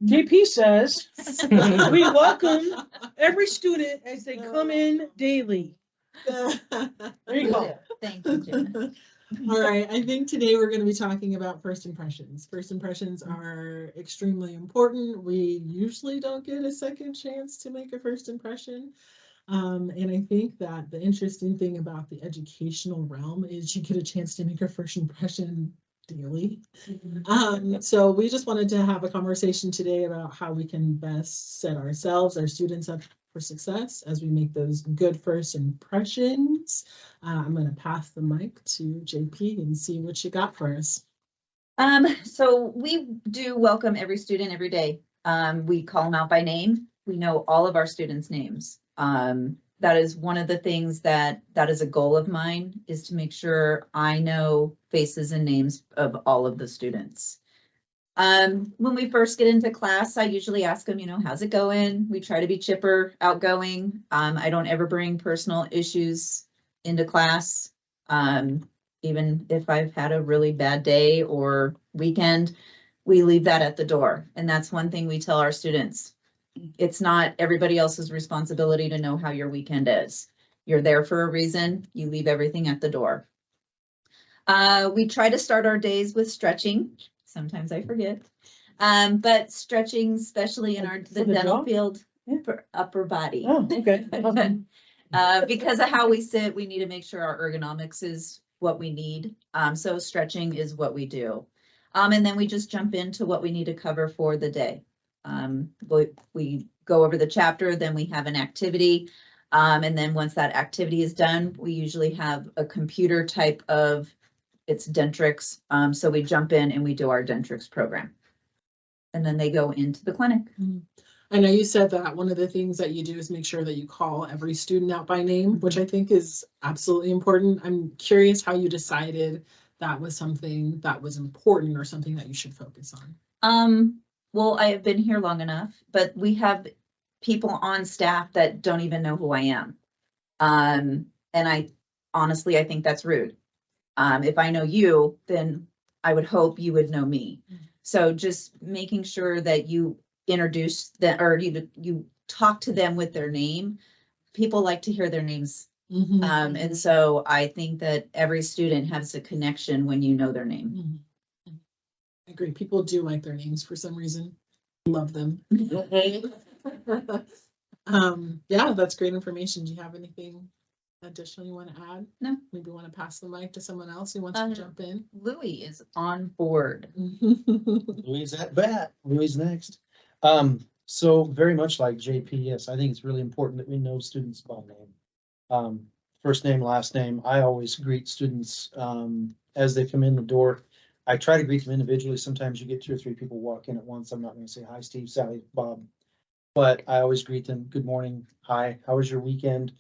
JP says, we welcome every student as they come in daily. There you go. Thank you, Jenna. All right, I think today we're going to be talking about first impressions. First impressions are extremely important. We usually don't get a second chance to make a first impression. And I think that the interesting thing about the educational realm is you get a chance to make a first impression daily. So we just wanted to have a conversation today about how we can best set ourselves, our students up for success as we make those good first impressions. I'm going to pass the mic to JP and see what you got for us. So we do welcome every student every day. We call them out by name. We know all of our students' names. That is one of the things that is a goal of mine, is to make sure I know faces and names of all of the students. When we first get into class, I usually ask them, how's it going? We try to be chipper, outgoing. I don't ever bring personal issues into class. Even if I've had a really bad day or weekend, we leave that at the door. And that's one thing we tell our students. It's not everybody else's responsibility to know how your weekend is. You're there for a reason. You leave everything at the door. We try to start our days with stretching. Sometimes I forget. But stretching, especially in the dental field, for upper body. Oh, okay. Because of how we sit, we need to make sure our ergonomics is what we need. So stretching is what we do. And then we just jump into what we need to cover for the day. We go over the chapter, then we have an activity. And then once that activity is done, we usually have a computer type of, it's Dentrix. So we jump in and we do our Dentrix program. And then they go into the clinic. I know you said that one of the things that you do is make sure that you call every student out by name, which I think is absolutely important. I'm curious how you decided that was something that was important or something that you should focus on. Well, I have been here long enough, but we have people on staff that don't even know who I am. And I honestly think that's rude. If I know you, then I would hope you would know me. So just making sure that you introduce them, or you talk to them with their name. People like to hear their names. And so I think that every student has a connection when you know their name. I agree. People do like their names for some reason. Love them. Yeah, that's great information. Do you have anything additional you want to add? No. Maybe want to pass the mic to someone else who wants to jump in. Louis is on board. Louis at bat. Louis next. So very much like JP, yes, I think it's really important that we know students by name. First name, last name. I always greet students as they come in the door. I try to greet them individually. Sometimes you get 2 or 3 people walk in at once. I'm not going to say hi, Steve, Sally, Bob, but I always greet them. Good morning. Hi. How was your weekend?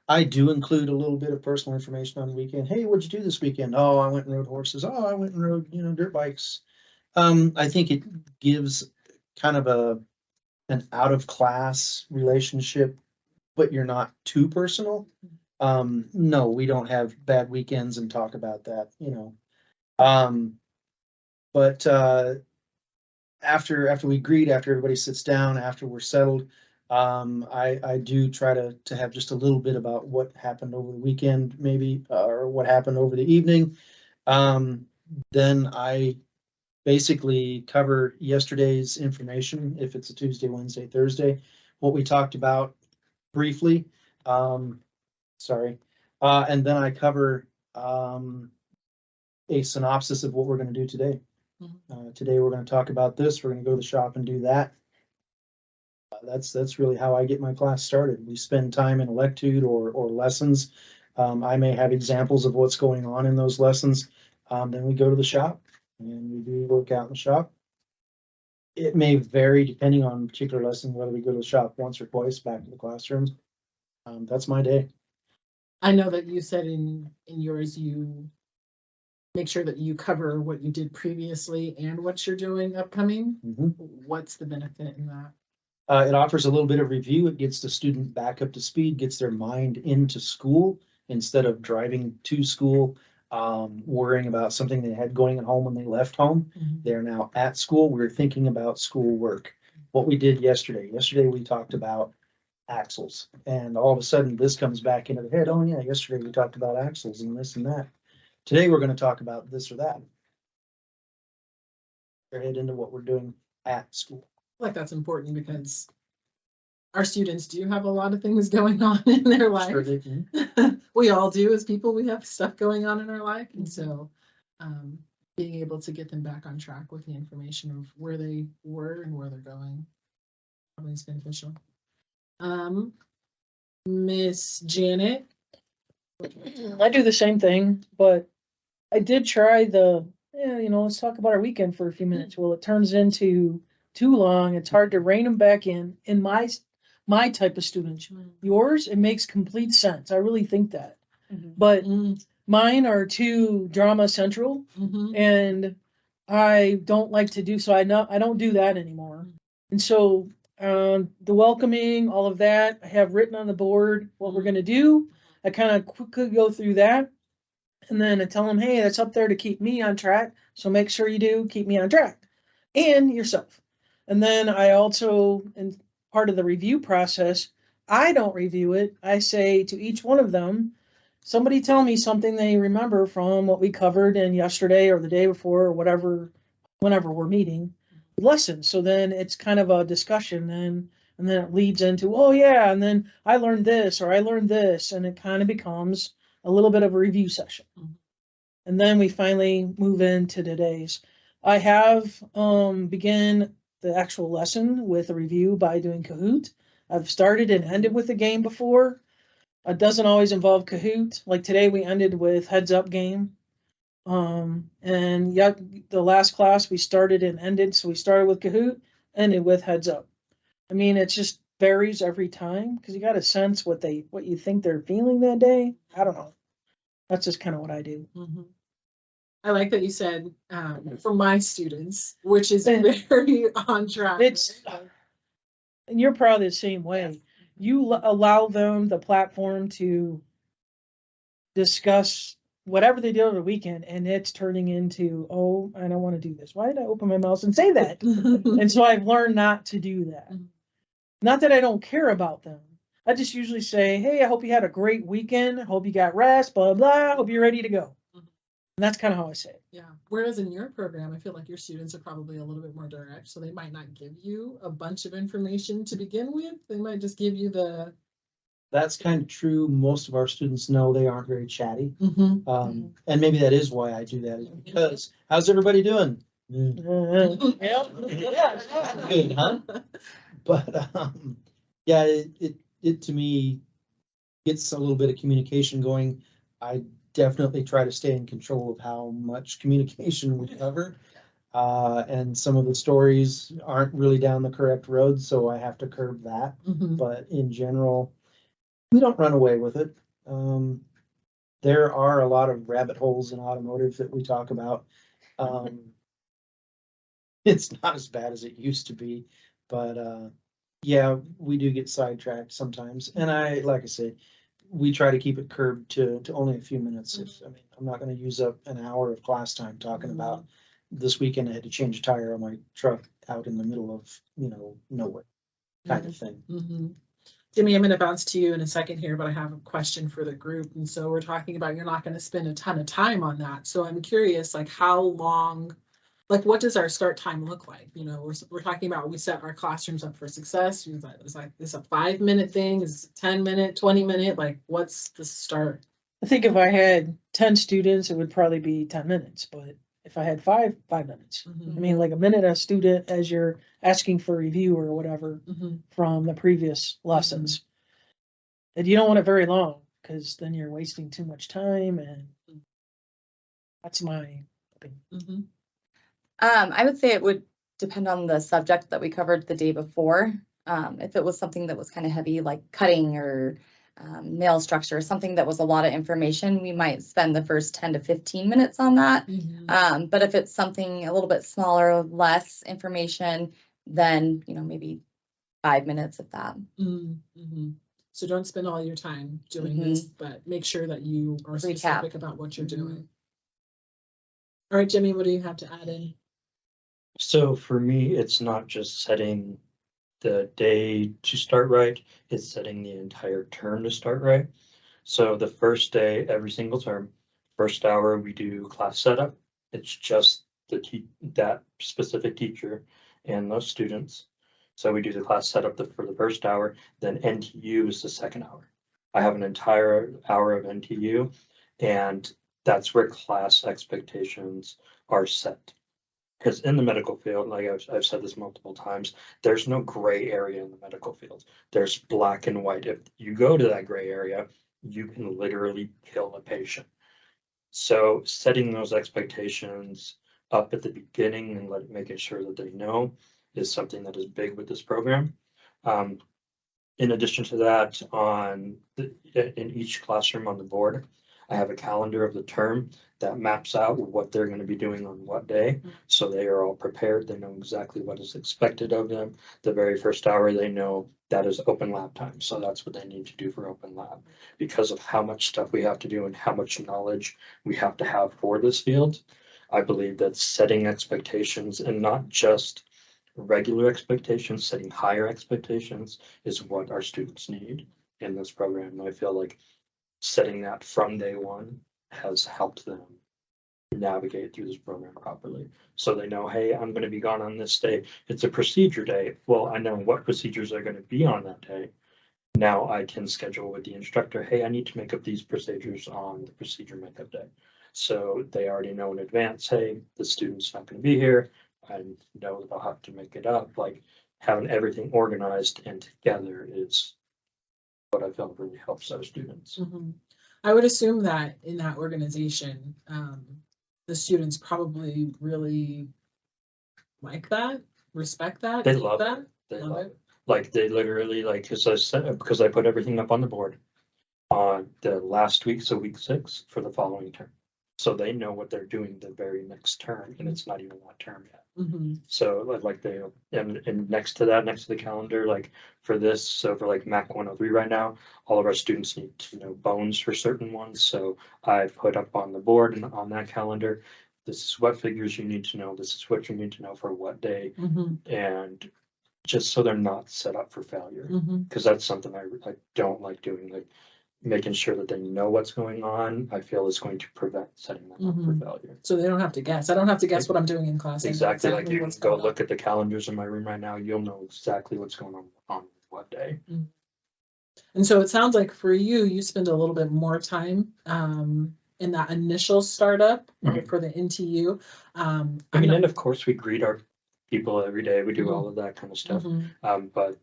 I do include a little bit of personal information on the weekend. Hey, what'd you do this weekend? Oh, I went and rode horses. Oh, I went and rode, dirt bikes. I think it gives kind of an out of class relationship, but you're not too personal. No, we don't have bad weekends and talk about that, But after we greet, after everybody sits down, after we're settled, I do try to have just a little bit about what happened over the weekend, maybe, or what happened over the evening. Then I basically cover yesterday's information, if it's a Tuesday, Wednesday, Thursday, what we talked about briefly. Sorry. And then I cover a synopsis of what we're going to do today. Today we're going to talk about this. We're going to go to the shop and do that. That's really how I get my class started. We spend time in electude or lessons. I may have examples of what's going on in those lessons. Then we go to the shop and we do work out in the shop. It may vary depending on a particular lesson, whether we go to the shop once or twice, back to the classrooms. That's my day. I know that you said in yours, you make sure that you cover what you did previously and what you're doing upcoming. What's the benefit in that? It offers a little bit of review. It gets the student back up to speed, gets their mind into school instead of driving to school, worrying about something they had going at home when they left home. They're now at school. We're thinking about school work. what we did yesterday. Yesterday, we talked about axles, and all of a sudden, this comes back into the head. Oh, yeah, yesterday we talked about axles and this and that. Today, we're gonna talk about this or that. Head into what we're doing at school. Like that's important because our students do have a lot of things going on in their Sure life. they can. We all do as people, we have stuff going on in our life. And so being able to get them back on track with the information of where they were and where they're going probably is beneficial. Miss Janet. I do the same thing, but I did try let's talk about our weekend for a few minutes. Well, it turns into too long. It's hard to rein them back in my type of students. Yours, it makes complete sense. I really think that. But mine are too drama central, and I don't like to do so. I don't do that anymore. And so the welcoming, all of that, I have written on the board what we're going to do. I kind of quickly go through that. And then I tell them, hey, that's up there to keep me on track. So make sure you do keep me on track and yourself. And then I also, in part of the review process, I don't review it. I say to each one of them, somebody tell me something they remember from what we covered in yesterday or the day before or whatever, whenever we're meeting lessons. So then it's kind of a discussion and then it leads into, oh yeah, and then I learned this or I learned this, and it kind of becomes a little bit of a review session. And then we finally move into today's. I have began the actual lesson with a review by doing Kahoot. I've started and ended with a game before. It doesn't always involve Kahoot. Like today we ended with heads up game. And yet the last class we started and ended. So we started with Kahoot, ended with heads up. I mean, it just varies every time because you got to sense what you think they're feeling that day. I don't know. That's just kind of what I do. I like that you said for my students, which is very on track. And you're probably the same way. You allow them the platform to discuss whatever they did over the weekend, and it's turning into, oh, I don't want to do this. Why did I open my mouth and say that? And so I've learned not to do that. Not that I don't care about them. I just usually say, hey, I hope you had a great weekend. I hope you got rest, blah, blah. I hope you're ready to go. And that's kind of how I say it. Yeah. Whereas in your program, I feel like your students are probably a little bit more direct. So they might not give you a bunch of information to begin with. They might just give you That's kind of true. Most of our students know they aren't very chatty. And maybe that is why I do that, is because how's everybody doing? Yeah. Good, huh? But yeah, it to me gets a little bit of communication going. I definitely try to stay in control of how much communication we cover. And some of the stories aren't really down the correct road, so I have to curb that. But in general, we don't run away with it. There are a lot of rabbit holes in automotive that we talk about. It's not as bad as it used to be, but yeah, we do get sidetracked sometimes. And like I say, we try to keep it curbed to only a few minutes. I'm not going to use up an hour of class time talking about this weekend I had to change a tire on my truck out in the middle of, nowhere kind of thing. Jimmy, I'm going to bounce to you in a second here, but I have a question for the group. And so we're talking about you're not going to spend a ton of time on that. So I'm curious, like how long, like what does our start time look like? We're talking about we set our classrooms up for success. Is this a 5-minute thing? Is it 10-minute, 20-minute? Like what's the start? I think if I had 10 students, it would probably be 10 minutes. But if I had 5 minutes. I mean, like a minute a student as you're asking for review or whatever from the previous lessons. And you don't want it very long because then you're wasting too much time, and that's my opinion. I would say it would depend on the subject that we covered the day before. If it was something that was kind of heavy, like cutting or nail structure, something that was a lot of information, we might spend the first 10 to 15 minutes on that. But if it's something a little bit smaller, less information, then, maybe 5 minutes of that. So don't spend all your time doing this, but make sure that you are specific about what you're doing. All right, Jimmy, what do you have to add in? So for me, it's not just setting the day to start right, it's setting the entire term to start right. So the first day, every single term, first hour, we do class setup. It's just that specific teacher and those students. So we do the class setup for the first hour, then NTU is the second hour. I have an entire hour of NTU, and that's where class expectations are set. Because in the medical field, like I've said this multiple times, there's no gray area in the medical field. There's black and white. If you go to that gray area, you can literally kill a patient. So setting those expectations up at the beginning and making sure that they know is something that is big with this program. In addition to that, in each classroom on the board, I have a calendar of the term that maps out what they're going to be doing on what day. So they are all prepared. They know exactly what is expected of them. The very first hour, they know that is open lab time. So that's what they need to do for open lab. Because of how much stuff we have to do and how much knowledge we have to have for this field, I believe that setting expectations, and not just regular expectations, setting higher expectations, is what our students need in this program. And I feel like setting that from day one has helped them navigate through this program properly. So they know, hey, I'm going to be gone on this day. It's a procedure day. Well, I know what procedures are going to be on that day. Now I can schedule with the instructor, hey, I need to make up these procedures on the procedure makeup day. So they already know in advance, hey, the student's not going to be here. I know that I'll have to make it up. Like, having everything organized and together is what I felt really helps our students. I would assume that in that organization, the students probably really like that, respect that. They love it. They love it. Like, they literally, like, because I put everything up on the board on the last week, so week 6 for the following term. So they know what they're doing the very next term, and it's not even that term yet. So like they, and next to that, next to the calendar, like for this, so for like MAC 103 right now, all of our students need to know bones for certain ones. So I put up on the board and on that calendar, this is what figures you need to know. This is what you need to know for what day. And just so they're not set up for failure, because that's something I don't like doing. Like, making sure that they know what's going on, I feel is going to prevent setting them up for failure. So they don't have to guess. I don't have to guess what I'm doing in class. Exactly. Like, you can go look at the calendars in my room right now. You'll know exactly what's going on what day. And so it sounds like for you, you spend a little bit more time in that initial startup for the NTU. I mean, and of course we greet our people every day. We do all of that kind of stuff. But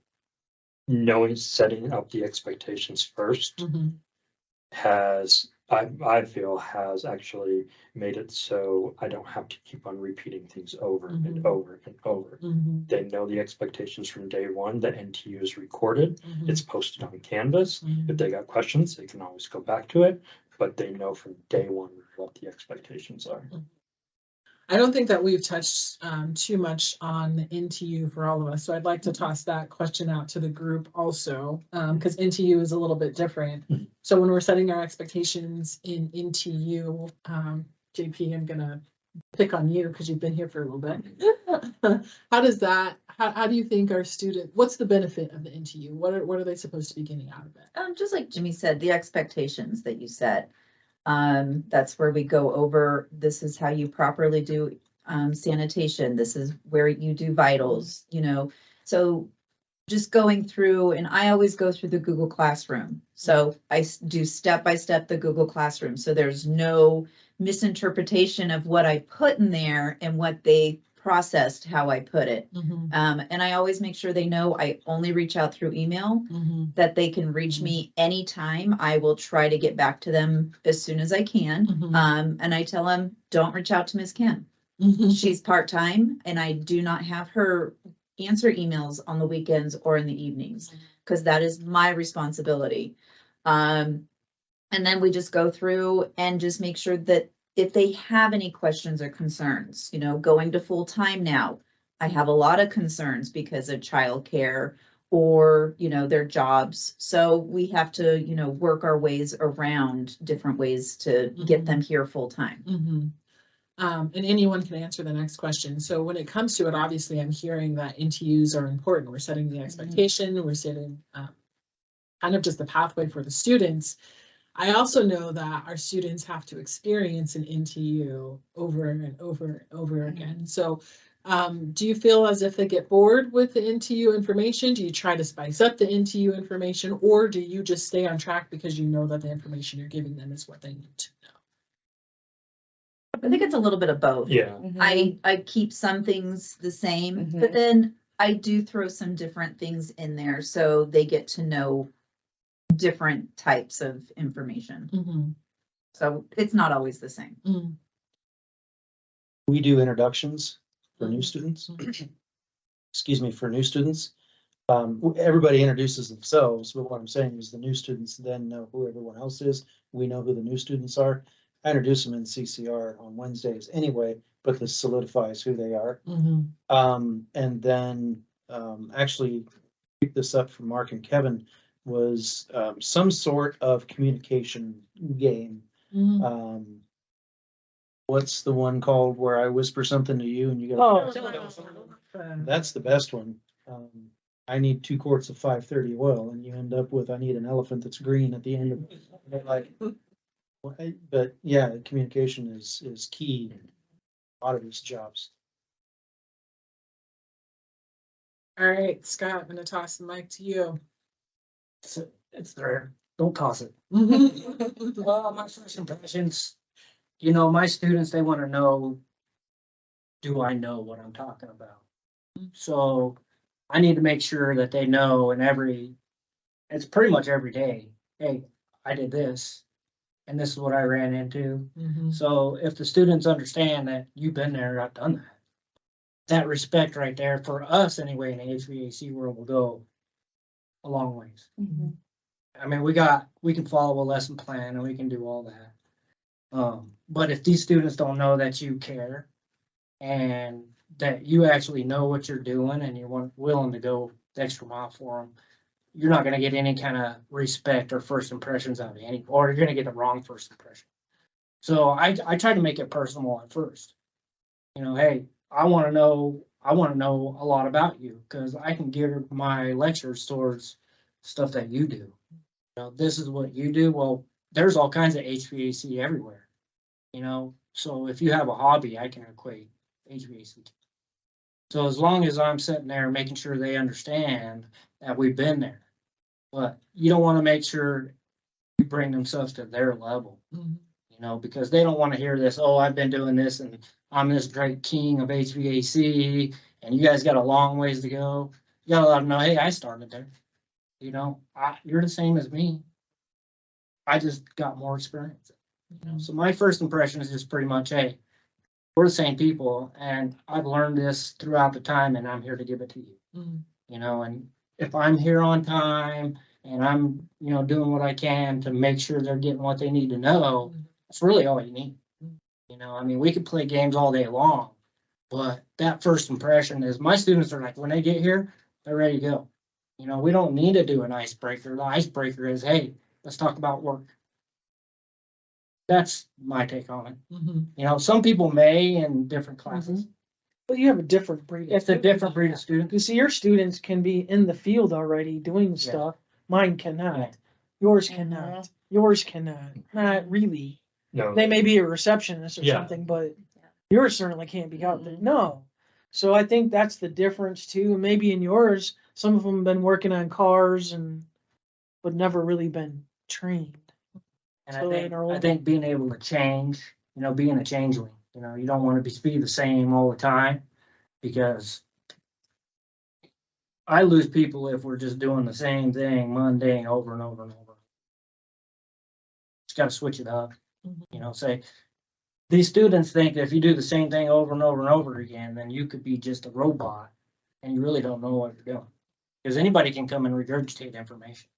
setting up the expectations first I feel has actually made it so I don't have to keep on repeating things over and over and over. They know the expectations from day one. The NTU is recorded. It's posted on Canvas. If they got questions, they can always go back to it, but they know from day one what the expectations are. I don't think that we've touched too much on NTU for all of us. So I'd like to toss that question out to the group also, because NTU is a little bit different. So when we're setting our expectations in NTU, JP, I'm gonna pick on you because you've been here for a little bit. How do you think our student, what's the benefit of the NTU? What are they supposed to be getting out of it? Just like Jimmy said, the expectations that you set. That's where we go over, this is how you properly do sanitation. This is where you do vitals, so just going through, and I always go through the Google Classroom. So I do step by step the Google Classroom. So there's no misinterpretation of what I put in there and what they processed how I put it. And I always make sure they know I only reach out through email, that they can reach me anytime. I will try to get back to them as soon as I can. And I tell them, don't reach out to Ms. Kim. She's part-time and I do not have her answer emails on the weekends or in the evenings, because that is my responsibility. And then we just go through and just make sure that if they have any questions or concerns, going to full time now, I have a lot of concerns because of childcare or, their jobs. So we have to, work our ways around different ways to get them here full time. And anyone can answer the next question. So when it comes to it, obviously, I'm hearing that NTUs are important. We're setting the expectation, we're setting kind of just the pathway for the students. I also know that our students have to experience an NTU over and over and over again. So do you feel as if they get bored with the NTU information? Do you try to spice up the NTU information, or do you just stay on track because you know that the information you're giving them is what they need to know? I think it's a little bit of both. Yeah, I keep some things the same, Mhm. but then I do throw some different things in there so they get to know different types of information. Mm-hmm. So it's not always the same. Mm-hmm. We do introductions for new Mhm. students. Excuse me, for new students. Everybody introduces themselves, but what I'm saying is the new students then know who everyone else is. We know who the new students are. I introduce them in CCR on Wednesdays anyway, but this solidifies who they are. Mm-hmm. And then actually pick this up from Mark and Kevin was some sort of communication game. Mm-hmm. What's the one called where I whisper something to you and you Oh. go? That's the best one. I need 2 quarts of 530 oil, and you end up with I need an elephant that's green at the end of it. Like, but yeah, communication is key in a lot of these jobs. All right, Scott, I'm going to toss the mic to you. It's there. Don't toss it. Mm-hmm. My first impressions, you know, my students, they want to know, do I know what I'm talking about? So I need to make sure that they know it's pretty much every day, hey, I did this and this is what I ran into. Mm-hmm. So if the students understand that you've been there, I've done that, that respect right there for us anyway in the HVAC world will go a long ways. Mhm. I mean, we can follow a lesson plan and we can do all that. But if these students don't know that you care and that you actually know what you're doing and you're willing to go the extra mile for them, you're not going to get any kind of respect or first impressions out of any, or you're going to get the wrong first impression. So I try to make it personal at first. You know, hey, I want to know a lot about you because I can gear my lectures towards stuff that you do. You know, this is what you do. Well, there's all kinds of HVAC everywhere. You know, so if you have a hobby, I can equate HVAC. So as long as I'm sitting there making sure they understand that we've been there, but you don't want to make sure you bring themselves to their level, Mm-hmm. you know, because they don't want to hear this, oh, I've been doing this and I'm this great king of HVAC and you guys got a long ways to go. You gotta let them know, hey, I started there. You know, you're the same as me. I just got more experience. You know? So my first impression is just pretty much, hey, we're the same people, and I've learned this throughout the time, and I'm here to give it to you. Mm-hmm. You know, and if I'm here on time and I'm, you know, doing what I can to make sure they're getting what they need to know, that's really all you need. You know, I mean, we could play games all day long, but that first impression is my students are like, when they get here, they're ready to go. You know, we don't need to do an icebreaker. The icebreaker is, hey, let's talk about work. That's my take on it. Mm-hmm. You know, some people may in different classes. But you have a different breed. It's a different breed of student. You see, your students can be in the field already doing stuff. Mine cannot. Yeah. Yours cannot. Yours cannot. Not really. no, They may be a receptionist or Yeah. something, but yours certainly can't be out there. No. So I think that's the difference too. Maybe in yours, some of them have been working on cars but never really been trained. And So in our I old- think being able to change, you know, being a changeling, you know, you don't want to be the same all the time because I lose people if we're just doing the same thing mundane over and over and over. Just got to switch it up, you know, say these students think that if you do the same thing over and over and over again, then you could be just a robot and you really don't know what you're doing because anybody can come and regurgitate information.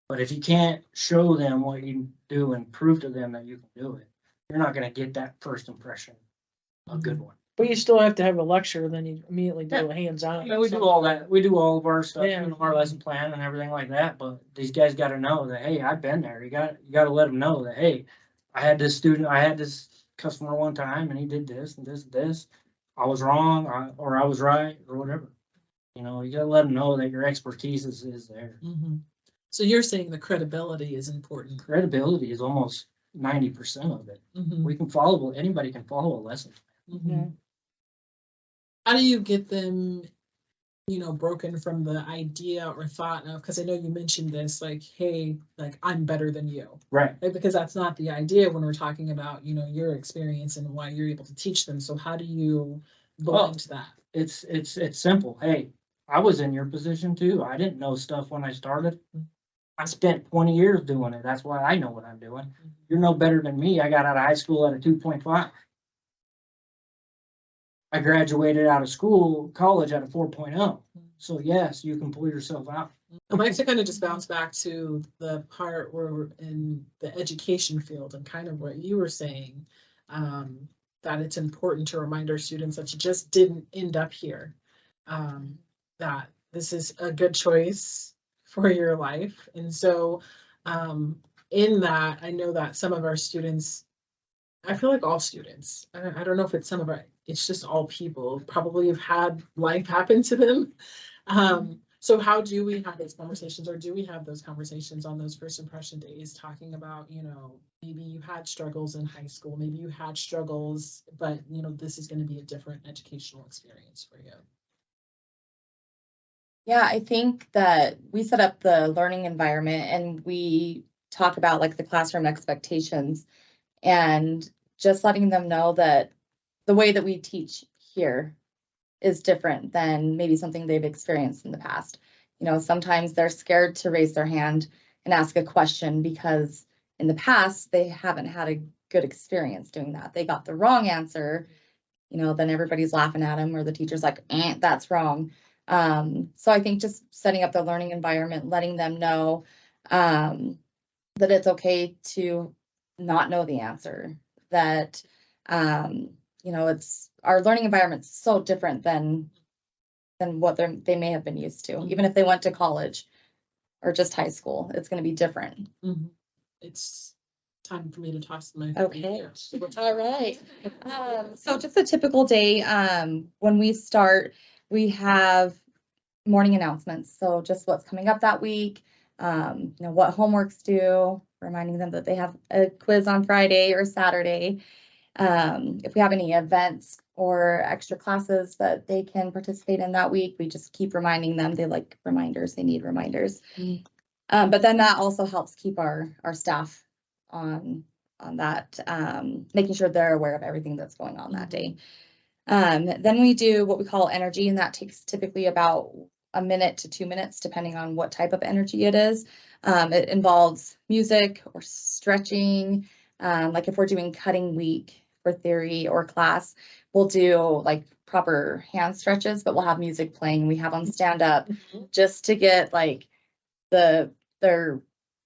But if you can't show them what you do and prove to them that you can do it, you're not going to get that first impression, a good one. But you still have to have a lecture, then you immediately do a hands-on. Yeah, we do all that. We do all of our stuff, Yeah. you know, our lesson plan and everything like that. But these guys got to know that, hey, I've been there. You got to let them know that, hey, I had this student, I had this customer one time and he did this and this and this. I was wrong, or I was right, or whatever. You know, you gotta let them know that your expertise is there. Mhm. So you're saying the credibility is important. Credibility is almost 90% of it. Mhm. We can anybody can follow a lesson. Mhm. How do you get them, broken from the idea or thought of, because I know you mentioned this, like, hey, like, I'm better than you. Right. Right? Because that's not the idea when we're talking about, your experience and why you're able to teach them. So how do you go into that? It's simple. Hey, I was in your position too. I didn't know stuff when I started. I spent 20 years doing it. That's why I know what I'm doing. You're no better than me. I got out of high school at a 2.5. I graduated out of college at a 4.0. So yes, you can pull yourself out. I'd like to kind of just bounce back to the part where we're in the education field and kind of what you were saying, that it's important to remind our students that you just didn't end up here, that this is a good choice for your life. And so in that, I know that some of our students, I feel like all students, I don't know if it's some of our, it's just all people probably have had life happen to them. So how do we have those conversations, or do we have those conversations on those first impression days, talking about, maybe you had struggles in high school, maybe you had struggles, but this is going to be a different educational experience for you. Yeah, I think that we set up the learning environment and we talk about like the classroom expectations and just letting them know that the way that we teach here is different than maybe something they've experienced in the past. Sometimes they're scared to raise their hand and ask a question because in the past they haven't had a good experience doing that. They got the wrong answer, then everybody's laughing at them or the teacher's like, that's wrong. So I think just setting up the learning environment, letting them know that it's okay to not know the answer, that it's our learning environment's so different than what they may have been used to. Even if they went to college or just high school, it's going to be different. Mm-hmm. It's time for me to toss my. Okay. All right. So just a typical day, when we start, we have morning announcements. So just what's coming up that week, what homework's due, reminding them that they have a quiz on Friday or Saturday. If we have any events or extra classes that they can participate in that week, we just keep reminding them. They like reminders, they need reminders. But then that also helps keep our staff on that, making sure they're aware of everything that's going on that day. Then we do what we call energy, and that takes typically about a minute to 2 minutes, depending on what type of energy it is. It involves music or stretching. Like if we're doing cutting week for theory or class, we'll do like proper hand stretches, but we'll have music playing. We have them stand up just to get like their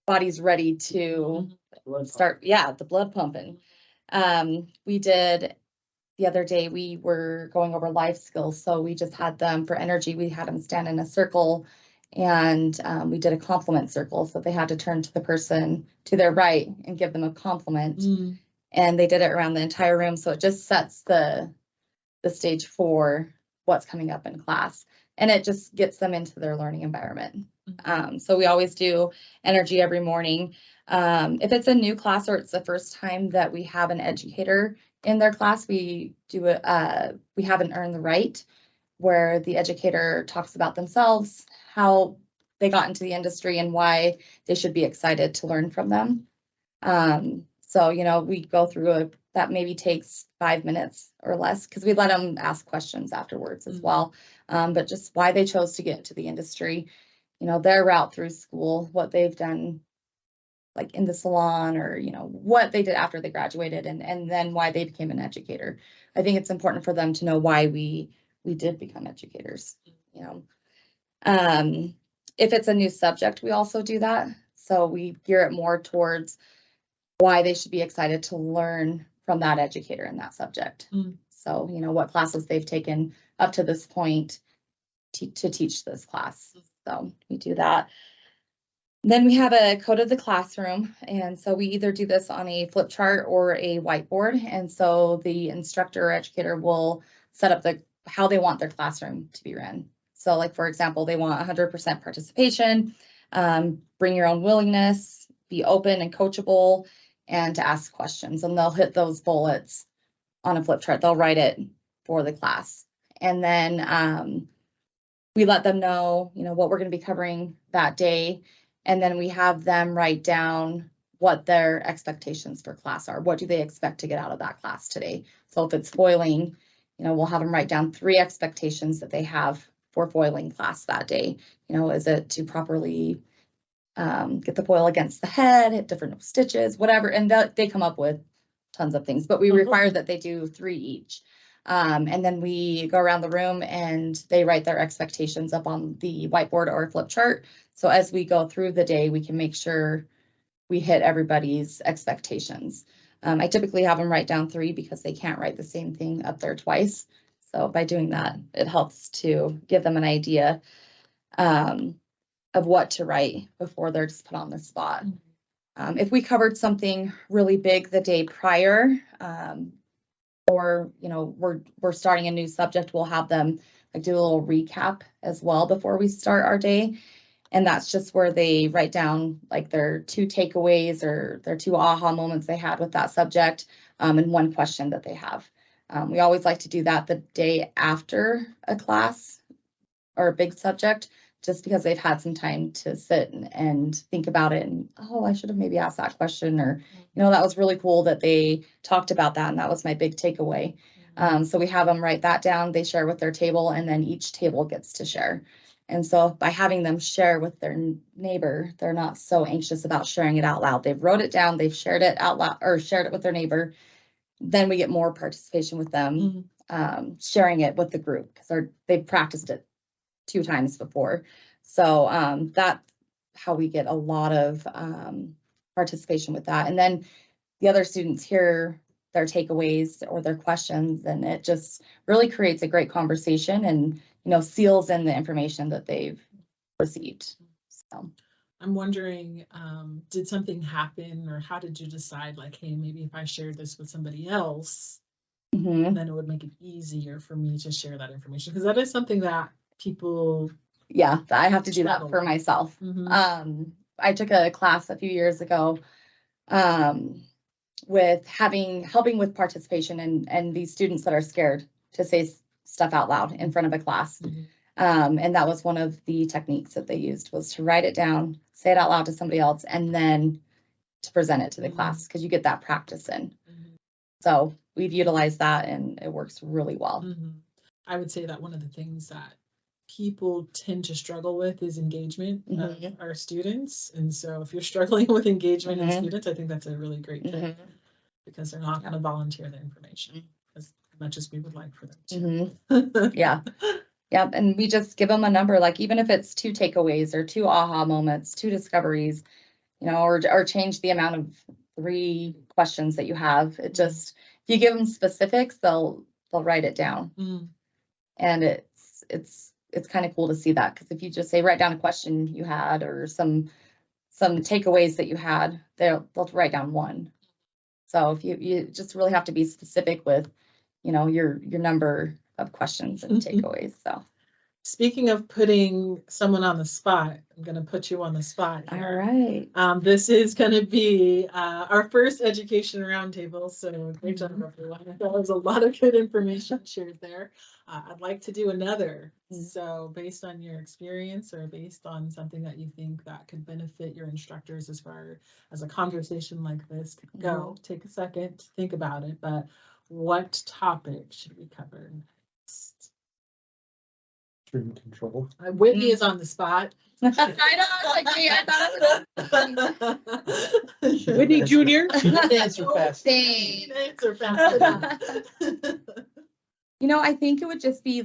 bodies ready to start. Yeah, the blood pumping. We did the other day, we were going over life skills. So we just had them for energy. We had them stand in a circle and we did a compliment circle. So they had to turn to the person to their right and give them a compliment. And they did it around the entire room. So it just sets the stage for what's coming up in class. And it just gets them into their learning environment. So we always do energy every morning. If it's a new class or it's the first time that we have an educator in their class, we do we have an Earn the Right, where the educator talks about themselves, how they got into the industry and why they should be excited to learn from them. So, we go through that maybe takes 5 minutes or less because we let them ask questions afterwards as well. But just why they chose to get into the industry, their route through school, what they've done like in the salon or, what they did after they graduated and then why they became an educator. I think it's important for them to know why we did become educators, If it's a new subject, we also do that. So we gear it more towards why they should be excited to learn from that educator in that subject. So, what classes they've taken up to this point to teach this class. So we do that. Then we have a code of the classroom, and so we either do this on a flip chart or a whiteboard, and so the instructor or educator will set up how they want their classroom to be run. So like, for example, they want 100% participation, bring your own willingness, be open and coachable, and to ask questions, and they'll hit those bullets on a flip chart. They'll write it for the class, and then we let them know, what we're going to be covering that day. And then we have them write down what their expectations for class are. What do they expect to get out of that class today? So if it's foiling, we'll have them write down 3 expectations that they have for foiling class that day. Is it to properly get the foil against the head, hit different stitches, whatever. And they come up with tons of things, but we require that they do 3 each. And then we go around the room and they write their expectations up on the whiteboard or flip chart. So as we go through the day, we can make sure we hit everybody's expectations. I typically have them write down 3 because they can't write the same thing up there twice. So by doing that, it helps to give them an idea of what to write before they're just put on the spot. If we covered something really big the day prior, or we're starting a new subject, we'll have them do a little recap as well before we start our day. And that's just where they write down their 2 takeaways or their 2 aha moments they had with that subject, and 1 question that they have. We always like to do that the day after a class or a big subject, just because they've had some time to sit and think about it, and I should have maybe asked that question, or that was really cool that they talked about that, and that was my big takeaway. So we have them write that down, they share with their table, and then each table gets to share. And so by having them share with their neighbor, they're not so anxious about sharing it out loud. They've wrote it down, they've shared it out loud or shared it with their neighbor. Then we get more participation with them, sharing it with the group because they've practiced it 2 times before. So that's how we get a lot of participation with that. And then the other students hear their takeaways or their questions, and it just really creates a great conversation and, seals in the information that they've received. So I'm wondering, did something happen, or how did you decide, hey, maybe if I shared this with somebody else, then it would make it easier for me to share that information? Because that is something that people... Yeah, I have to do that for myself. I took a class a few years ago with helping with participation and these students that are scared to say stuff out loud in front of a class. And that was one of the techniques that they used, was to write it down, say it out loud to somebody else, and then to present it to the class, because you get that practice in. So we've utilized that and it works really well. I would say that one of the things that people tend to struggle with is engagement of our students. And so if you're struggling with engagement in students, I think that's a really great thing, because they're not going to volunteer their information as much as we would like for them to. Yeah. And we just give them a number, even if it's 2 takeaways or 2 aha moments, 2 discoveries, or change the amount of 3 questions that you have. It just, if you give them specifics, they'll write it down. And it's kind of cool to see that, because if you just say, write down a question you had or some takeaways that you had, they'll write down 1. So if you just really have to be specific with, your number of questions and takeaways. So speaking of putting someone on the spot, I'm going to put you on the spot here. All right. This is going to be our first education roundtable. So great job, everyone. That was a lot of good information shared there. I'd like to do another. So based on your experience, or based on something that you think that could benefit your instructors as far as a conversation like this could go, take a second to think about it. But what topic should we cover next? Stream control. Whitney is on the spot. I know, I thought Whitney Jr. Answer fast. Answer fast. I think it would just be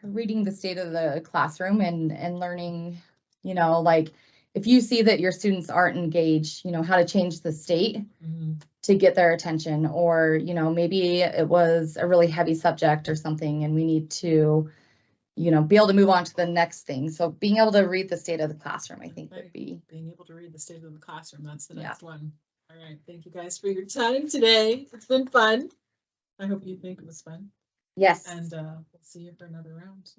reading the state of the classroom and learning, if you see that your students aren't engaged, how to change the state to get their attention, or, maybe it was a really heavy subject or something, and we need to, you know, be able to move on to the next thing. So being able to read the state of the classroom, I think would be, Being able to read the state of the classroom, that's the Yeah. next one. All right, thank you guys for your time today. It's been fun. I hope you think it was fun, yes. and we'll see you for another round.